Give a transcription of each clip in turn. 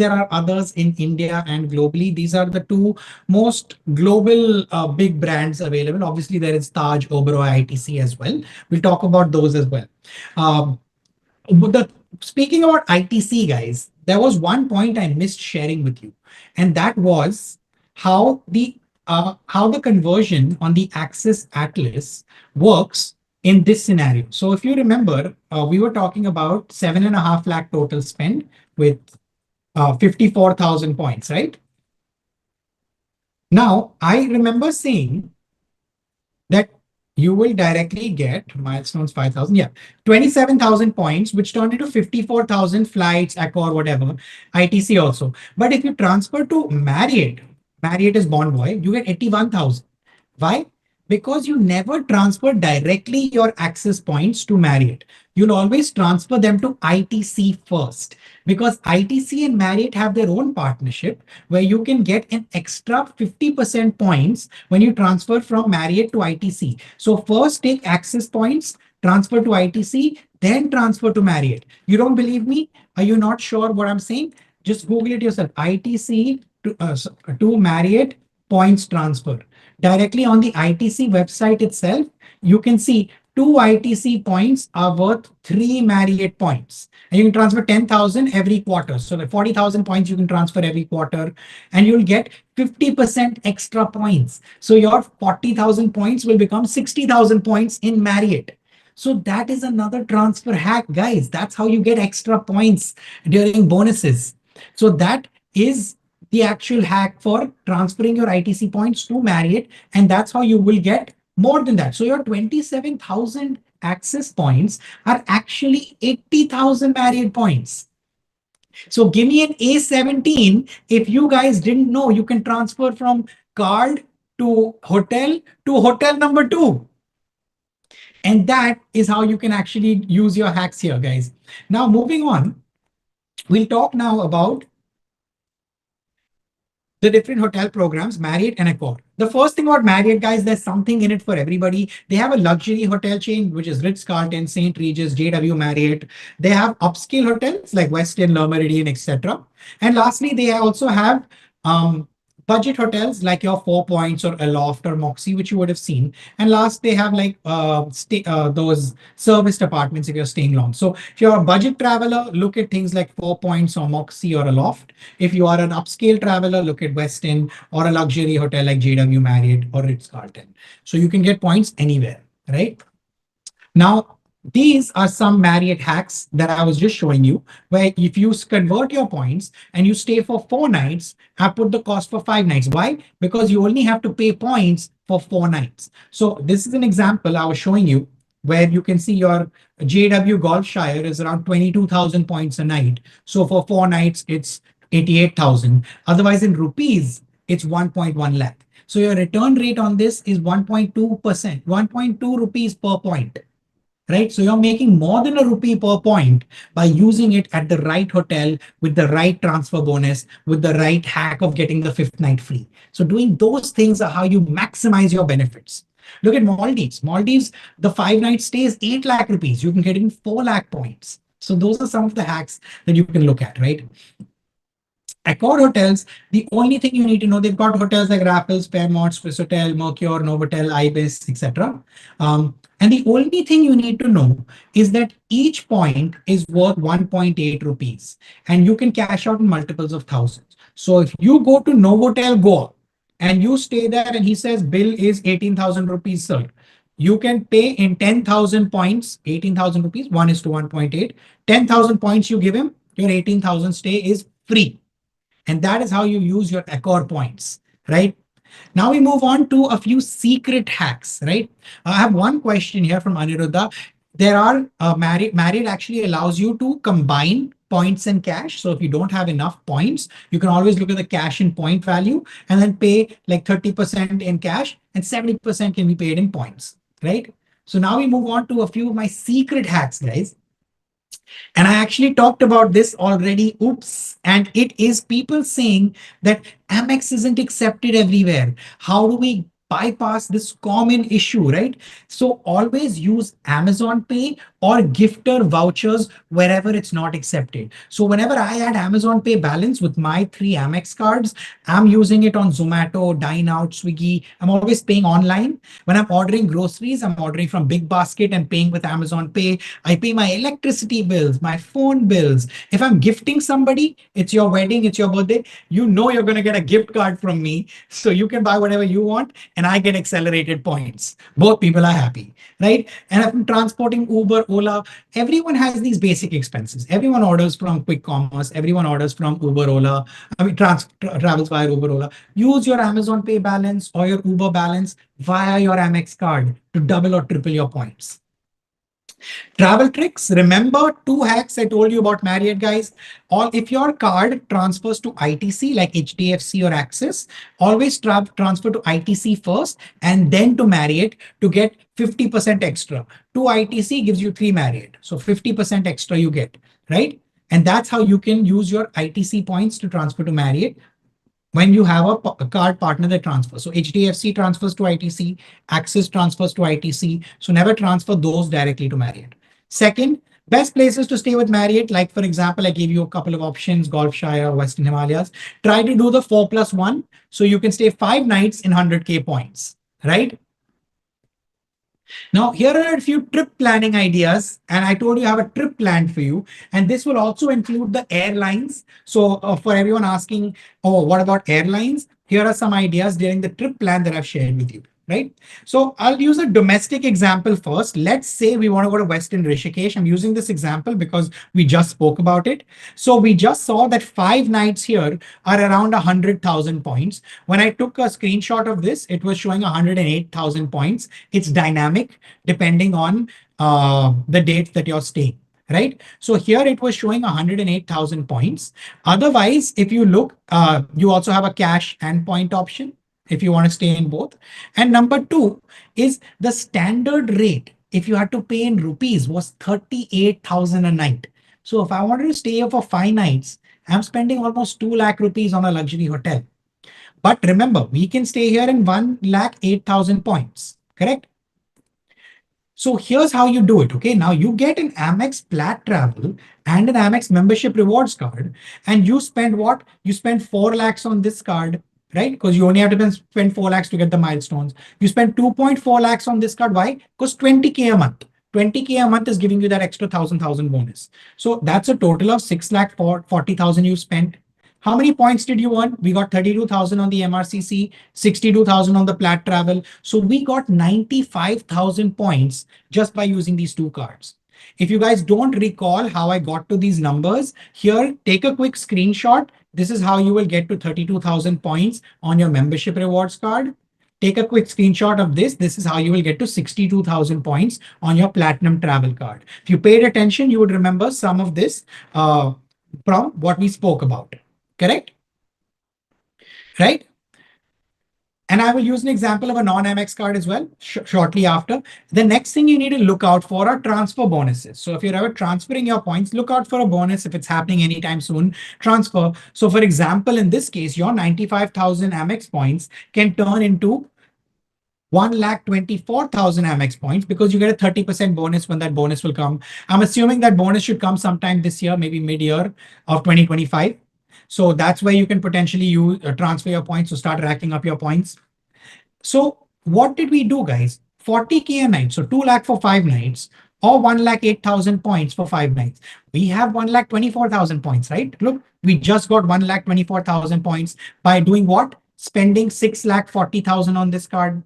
there are others in India and globally. These are the two most global big brands available. Obviously, there is Taj, Oberoi, ITC as well. We'll talk about those as well. Um, but speaking about ITC, guys, there was one point I missed sharing with you, and that was how the conversion on the Axis Atlas works in this scenario. So if you remember, we were talking about 7.5 lakh total spend with 54,000 points, right? Now, I remember saying that you will directly get milestones 5,000, yeah, 27,000 points, which turned into 54,000 flights, Accor, whatever, ITC also. But if you transfer to Marriott, Marriott is Bonvoy, you get 81,000. Why? Because you never transfer directly your access points to Marriott. You'll always transfer them to ITC first, because ITC and Marriott have their own partnership where you can get an extra 50% points when you transfer from Marriott to ITC. So first take access points, transfer to ITC, then transfer to Marriott. You don't believe me? Are you not sure what I'm saying? Just Google it yourself. ITC to Marriott points transfer. Directly on the ITC website itself, you can see 2 ITC points are worth 3 Marriott points. And you can transfer 10,000 every quarter. So like 40,000 points you can transfer every quarter, and you'll get 50% extra points. So your 40,000 points will become 60,000 points in Marriott. So that is another transfer hack, guys. That's how you get extra points during bonuses. So that is the actual hack for transferring your ITC points to Marriott, and that's how you will get more than that. So your 27,000 access points are actually 80,000 Marriott points. So give me an A17 if you guys didn't know you can transfer from card to hotel number 2. And that is how you can actually use your hacks here, guys. Now, moving on, we'll talk now about the different hotel programs, Marriott and Accor. The first thing about Marriott, guys, there's something in it for everybody. They have a luxury hotel chain, which is Ritz-Carlton, St. Regis, JW Marriott. They have upscale hotels like Westin, Le Méridien, etc. And lastly, they also have budget hotels like your Four Points or Aloft or Moxie, which you would have seen. And last, they have like those serviced apartments if you're staying long. So if you're a budget traveler, look at things like Four Points or Moxie or Aloft. If you are an upscale traveler, look at Westin or a luxury hotel like JW Marriott or Ritz-Carlton. So you can get points anywhere, right? Now, these are some Marriott hacks that I was just showing you, where if you convert your points and you stay for 4 nights, I put the cost for 5 nights. Why? Because you only have to pay points for 4 nights. So this is an example I was showing you where you can see your JW Golfshire is around 22,000 points a night. So for 4 nights, it's 88,000. Otherwise, in rupees, it's 1.1 lakh. So your return rate on this is 1.2%, 1.2 rupees per point. Right? So you're making more than a rupee per point by using it at the right hotel with the right transfer bonus, with the right hack of getting the 5th night free. So doing those things are how you maximize your benefits. Look at Maldives. Maldives, the 5 night stay is 8 lakh rupees. You can get in 4 lakh points. So those are some of the hacks that you can look at, right? Accor hotels, the only thing you need to know, they've got hotels like Raffles, Fairmont, Swissôtel, Mercure, Novotel, Ibis, etc. And the only thing you need to know is that each point is worth 1.8 rupees, and you can cash out in multiples of thousands. So if you go to Novotel Goa and you stay there and he says bill is 18,000 rupees, sir, you can pay in 10,000 points, 18,000 rupees, 1 is to 1.8, 10,000 points you give him, your 18,000 stay is free. And that is how you use your Accor points, right? Now we move on to a few secret hacks, right? I have one question here from Aniruddha. There are Marriott actually allows you to combine points and cash. So if you don't have enough points, you can always look at the cash and point value and then pay like 30% in cash and 70% can be paid in points, right? So now we move on to a few of my secret hacks, guys. And I actually talked about this already. Oops. And it is people saying that Amex isn't accepted everywhere. How do we bypass this common issue, right? So always use Amazon Pay or gifter vouchers wherever it's not accepted. So whenever I add Amazon Pay balance with my three Amex cards, I'm using it on Zomato, Dine Out, Swiggy. I'm always paying online. When I'm ordering groceries, I'm ordering from Big Basket and paying with Amazon Pay. I pay my electricity bills, my phone bills. If I'm gifting somebody, it's your wedding, it's your birthday, you know you're going to get a gift card from me. So you can buy whatever you want and I get accelerated points. Both people are happy, right? And if I'm transporting Uber, Ola, everyone has these basic expenses. Everyone orders from quick commerce. Everyone orders from Uber, Ola. I mean, travels via Uber, Ola. Use your Amazon Pay balance or your Uber balance via your Amex card to double or triple your points. Travel tricks. Remember two hacks I told you about Marriott, guys. All if your card transfers to ITC like HDFC or Axis, always transfer to ITC first and then to Marriott to get 50% extra. Two ITC gives you three Marriott. So 50% extra you get, right? And that's how you can use your ITC points to transfer to Marriott when you have a card partner that transfers. So HDFC transfers to ITC, Axis transfers to ITC. So never transfer those directly to Marriott. Second, best places to stay with Marriott, like for example, I gave you a couple of options, Golfshire, Western Himalayas. Try to do the 4+1 so you can stay 5 nights in 100K points, right? Now, here are a few trip planning ideas, and I told you I have a trip planned for you, and this will also include the airlines. So for everyone asking, oh, what about airlines? Here are some ideas during the trip plan that I've shared with you, right? So I'll use a domestic example first. Let's say we want to go to Western Rishikesh. I'm using this example because we just spoke about it. So we just saw that 5 nights here are around 100,000 points. When I took a screenshot of this, it was showing 108,000 points. It's dynamic depending on the date that you're staying, right? So here it was showing 108,000 points. Otherwise, if you look, you also have a cash and point option if you want to stay in both. And number two is the standard rate. If you had to pay in rupees was 38,000 a night. So if I wanted to stay here for 5 nights, I'm spending almost 2 lakh rupees on a luxury hotel. But remember, we can stay here in 1,08,000 points, correct? So here's how you do it. Okay, now you get an Amex Plat Travel and an Amex membership rewards card, and you spend what? You spend 4 lakhs on this card, right? Because you only have to spend 4 lakhs to get the milestones. You spend 2.4 lakhs on this card. Why? Because 20K a month. 20K a month is giving you that extra 1,000 bonus. So that's a total of 6 lakh 40,000 you spent. How many points did you earn? We got 32,000 on the MRCC, 62,000 on the Plat Travel. So we got 95,000 points just by using these two cards. If you guys don't recall how I got to these numbers, here, take a quick screenshot. This is how you will get to 32,000 points on your membership rewards card. Take a quick screenshot of this. This is how you will get to 62,000 points on your Platinum Travel card. If you paid attention, you would remember some of this from what we spoke about. Correct? Right? And I will use an example of a non-Amex card as well shortly after. The next thing you need to look out for are transfer bonuses. So if you're ever transferring your points, look out for a bonus if it's happening anytime soon, transfer. So for example, in this case, your 95,000 Amex points can turn into 1,24,000 Amex points because you get a 30% bonus when that bonus will come. I'm assuming that bonus should come sometime this year, maybe mid-year of 2025. So that's where you can potentially use transfer your points to start racking up your points. So what did we do, guys? 40K a night. So 2 lakh for 5 nights or 1,08,000 points for 5 nights. We have 1,24,000 points, right? Look, we just got 1,24,000 points by doing what? Spending 6,40,000 on this card,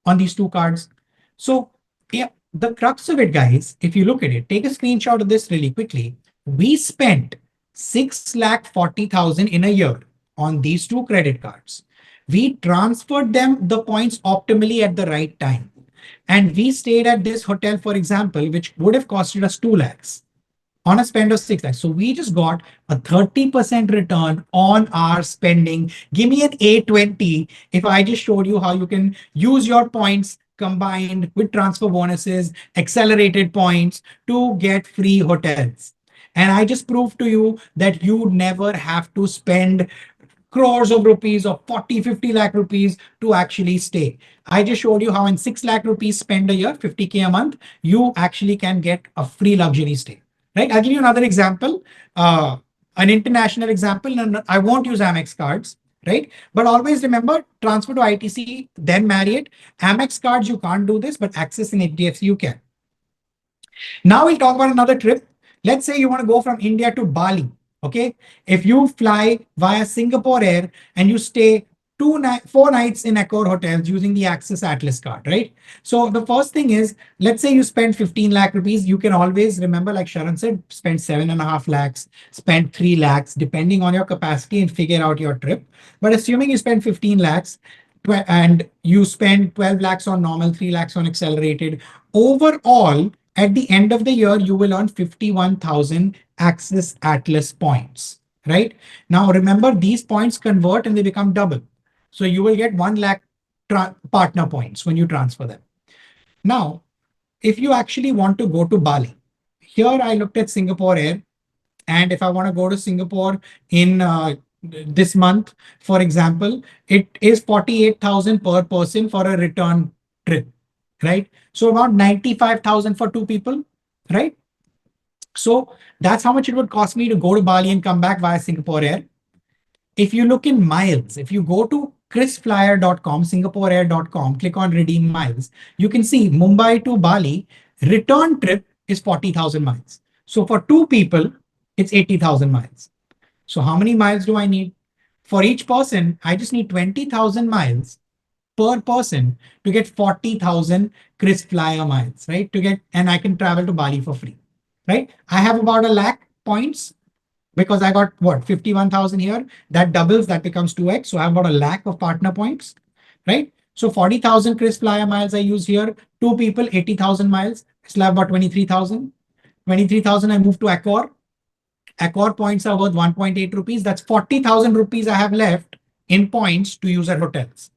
on these two cards. So yeah, the crux of it, guys, if you look at it, take a screenshot of this really quickly. We spent 6,40,000 in a year on these two credit cards. We transferred them the points optimally at the right time. And we stayed at this hotel, for example, which would have costed us 2 lakhs on a spend of 6 lakhs. So we just got a 30% return on our spending. Give me an A20 if I just showed you how you can use your points combined with transfer bonuses, accelerated points to get free hotels. And I just proved to you that you never have to spend crores of rupees or 40, 50 lakh rupees to actually stay. I just showed you how in 6 lakh rupees spend a year, 50K a month, you actually can get a free luxury stay, right? I'll give you another example, an international example, and I won't use Amex cards, right? But always remember, transfer to ITC, then Marriott. Amex cards, you can't do this, but Axis and HDFC, you can. Now we'll talk about another trip. Let's say you want to go from India to Bali. Okay. If you fly via Singapore Air and you stay 4 nights in Accor hotels using the Axis Atlas card, right? So the first thing is, let's say you spend 15 lakh rupees. You can always remember, like Sharan said, spend 7.5 lakhs, spend 3 lakhs, depending on your capacity and figure out your trip. But assuming you spend 15 lakhs and you spend 12 lakhs on normal, 3 lakhs on accelerated, overall, at the end of the year, you will earn 51,000 Axis Atlas points, right? Now, remember, these points convert and they become double. So you will get 1 lakh partner points when you transfer them. Now, if you actually want to go to Bali, here I looked at Singapore Air. And if I want to go to Singapore in this month, for example, it is 48,000 per person for a return trip, right? So about 95,000 for 2 people, right? So that's how much it would cost me to go to Bali and come back via Singapore Air. If you look in miles, if you go to krisflyer.com, singaporeair.com, click on redeem miles, you can see Mumbai to Bali return trip is 40,000 miles. So for 2 people, it's 80,000 miles. So how many miles do I need? For each person, I just need 20,000 miles per person to get 40,000 KrisFlyer miles, right? And I can travel to Bali for free, right? I have about 1 lakh points because I got what, 51,000 here. That doubles, that becomes 2x. So I have about 1 lakh of partner points, right? So 40,000 KrisFlyer miles I use here. 2 people, 80,000 miles. I still have about 23,000. 23,000 I move to Accor. Accor points are worth 1.8 rupees. That's 40,000 rupees I have left in points to use at hotels.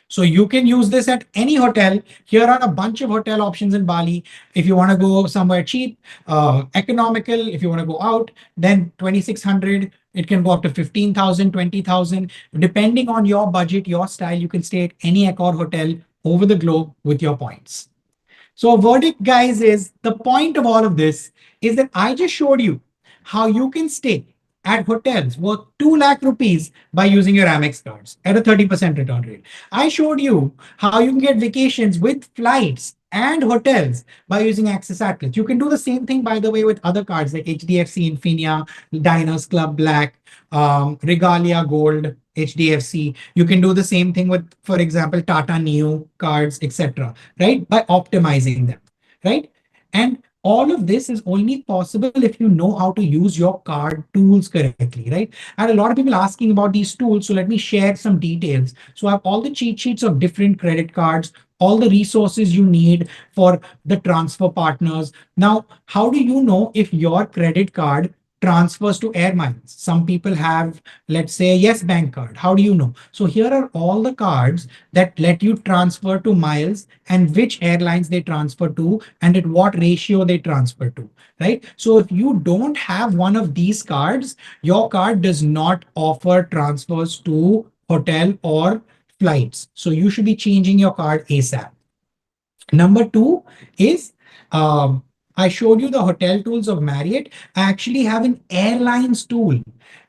So you can use this at any hotel. Here are a bunch of hotel options in Bali. If you want to go somewhere cheap, economical, if you want to go out, then 2,600. It can go up to 15,000, 20,000. Depending on your budget, your style, you can stay at any Accor hotel over the globe with your points. So verdict, guys, is the point of all of this is that I just showed you how you can stay at hotels worth 2 lakh rupees by using your Amex cards at a 30% return rate. I showed you how you can get vacations with flights and hotels by using Axis Atlas. You can do the same thing, by the way, with other cards like HDFC Infinia, Diners Club Black, Regalia Gold, HDFC. You can do the same thing with, for example, Tata Neo cards, etc., right? By optimizing them, right? And all of this is only possible if you know how to use your card tools correctly, right? And a lot of people asking about these tools. So let me share some details. So I have all the cheat sheets of different credit cards, all the resources you need for the transfer partners. Now, how do you know if your credit card transfers to air miles? Some people have, let's say, a Yes Bank card. How do you know? So here are all the cards that let you transfer to miles and which airlines they transfer to and at what ratio they transfer to, right? So if you don't have one of these cards, your card does not offer transfers to hotel or flights. So you should be changing your card ASAP. Number two is, I showed you the hotel tools of Marriott. I actually have an airlines tool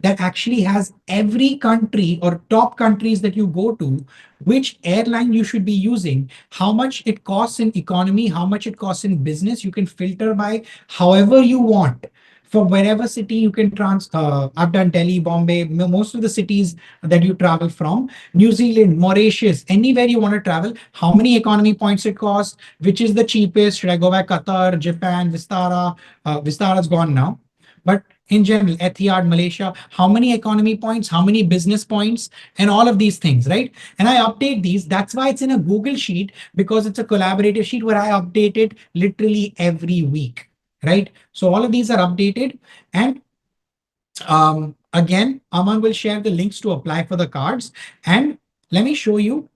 that actually has every country or top countries that you go to, which airline you should be using, how much it costs in economy, how much it costs in business. You can filter by however you want. For wherever city you can I've done Delhi, Bombay, most of the cities that you travel from, New Zealand, Mauritius, anywhere you want to travel, how many economy points it costs, which is the cheapest. Should I go by Qatar, Japan, Vistara? Vistara's gone now. But in general, Etihad, Malaysia, how many economy points, how many business points, and all of these things, right? And I update these. That's why it's in a Google Sheet, because it's a collaborative sheet where I update it literally every week, right? So all of these are updated. And again, Aman will share the links to apply for the cards. And let me show you.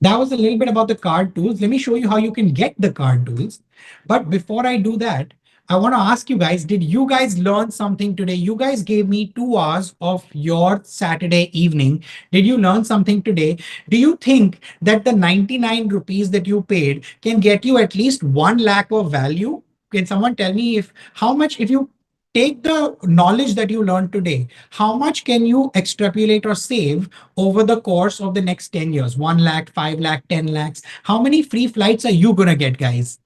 That was a little bit about the card tools. Let me show you how you can get the card tools. But before I do that, I want to ask you guys, did you guys learn something today? You guys gave me 2 hours of your Saturday evening. Did you learn something today? Do you think that the 99 rupees that you paid can get you at least 1 lakh of value? Can someone tell me if how much, if you take the knowledge that you learned today, how much can you extrapolate or save over the course of the next 10 years? 1 lakh, 5 lakh, 10 lakhs. How many free flights are you going to get, guys?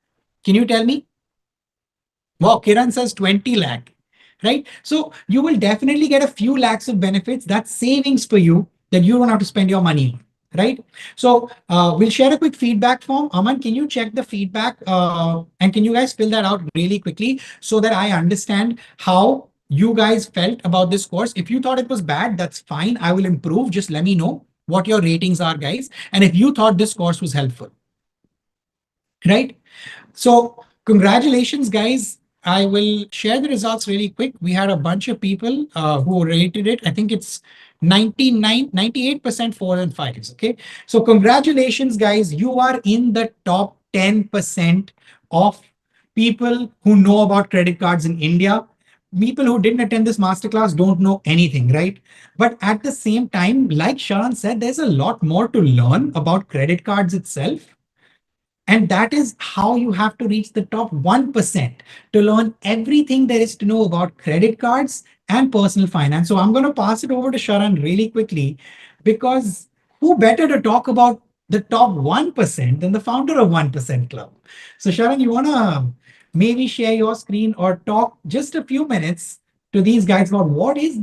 Can you tell me? Wow, Kiran says 20 lakh, right? So you will definitely get a few lakhs of benefits. That's savings for you that you don't have to spend your money on, right? So we'll share a quick feedback form. Aman, can you check the feedback and can you guys fill that out really quickly so that I understand how you guys felt about this course? If you thought it was bad, that's fine. I will improve. Just let me know what your ratings are, guys. And if you thought this course was helpful, right? So congratulations, guys. I will share the results really quick. We had a bunch of people who rated it. I think it's 98% four and fives. Okay. So congratulations, guys. You are in the top 10% of people who know about credit cards in India. People who didn't attend this masterclass don't know anything, right? But at the same time, like Sharan said, there's a lot more to learn about credit cards itself. And that is how you have to reach the top 1% to learn everything there is to know about credit cards and personal finance. So I'm going to pass it over to Sharan really quickly because who better to talk about the top 1% than the founder of 1% Club? So, Sharan, you want to maybe share your screen or talk just a few minutes to these guys about what is